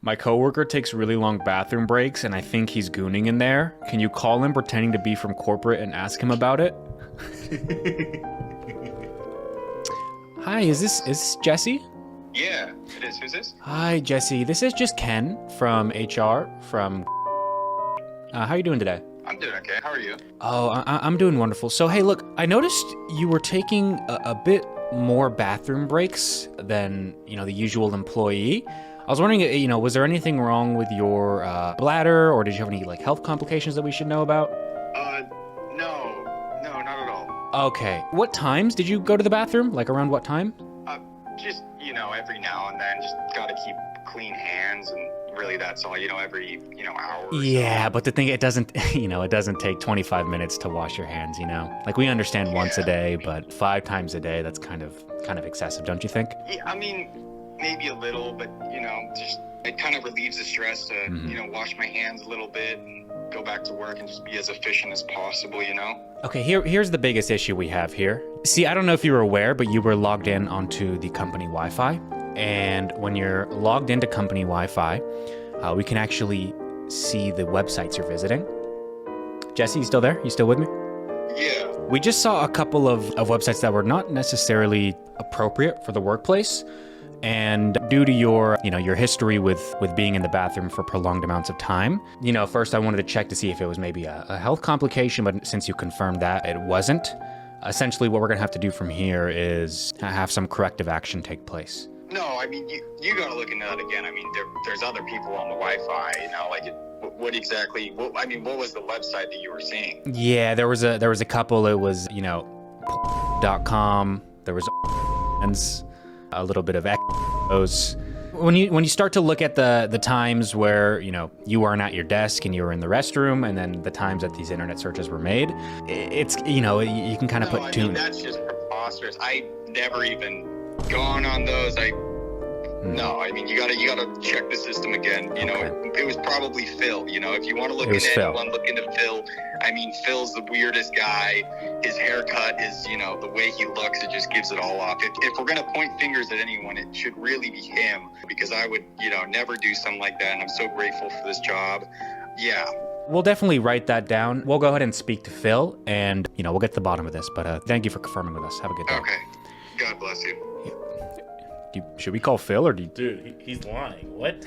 My coworker takes really long bathroom breaks, and I think he's gooning in there. Can you call him pretending to be from corporate and ask him about it? Hi, is this Jesse? Yeah, it is. Who's this? Hi, Jesse. This is just Ken from HR from... how are you doing today? I'm doing okay. How are you? Oh, I'm doing wonderful. So, hey, look, I noticed you were taking a bit more bathroom breaks than, the usual employee. I was wondering, was there anything wrong with your bladder, or did you have any, health complications that we should know about? No, not at all. Okay. What times did you go to the bathroom? Like, around what time? Just, every now and then, just gotta keep clean hands, and really that's all, every, hour or Yeah, so. but the thing, it doesn't, it doesn't take 25 minutes to wash your hands, Like, we understand once a day, but 5 times a day, that's kind of excessive, don't you think? Yeah, I mean, maybe a little, but, just, it kind of relieves the stress to, wash my hands a little bit and go back to work and just be as efficient as possible, Okay, here's the biggest issue we have here. See, I don't know if you were aware, but you were logged in onto the company Wi-Fi. And when you're logged into company Wi-Fi, we can actually see the websites you're visiting. Jesse, you still there? You still with me? Yeah. We just saw a couple of websites that were not necessarily appropriate for the workplace. And due to your, your history with being in the bathroom for prolonged amounts of time, first I wanted to check to see if it was maybe a health complication, but since you confirmed that it wasn't, essentially what we're gonna have to do from here is have some corrective action take place. No, I mean, you gotta look into that again. I mean, there's other people on the Wi-Fi, what exactly, what was the website that you were seeing? Yeah, there was a couple. It was, .com, there was a little bit of echoes. When you start to look at the times where, you weren't at your desk and you were in the restroom, and then the times that these internet searches were made, it's, you can kind of put two. That's just preposterous. I never even gone on those. No, I mean, you gotta check the system again. Okay. It was probably Phil. If you want to look into anyone, look into Phil. I mean, Phil's the weirdest guy. His haircut is, the way he looks, it just gives it all off. If we're gonna point fingers at anyone, it should really be him, because I would, never do something like that. And I'm so grateful for this job. Yeah. We'll definitely write that down. We'll go ahead and speak to Phil, and we'll get to the bottom of this. But thank you for confirming with us. Have a good day. Okay. God bless you. Should we call Phil, or do you... Dude, he's lying. What?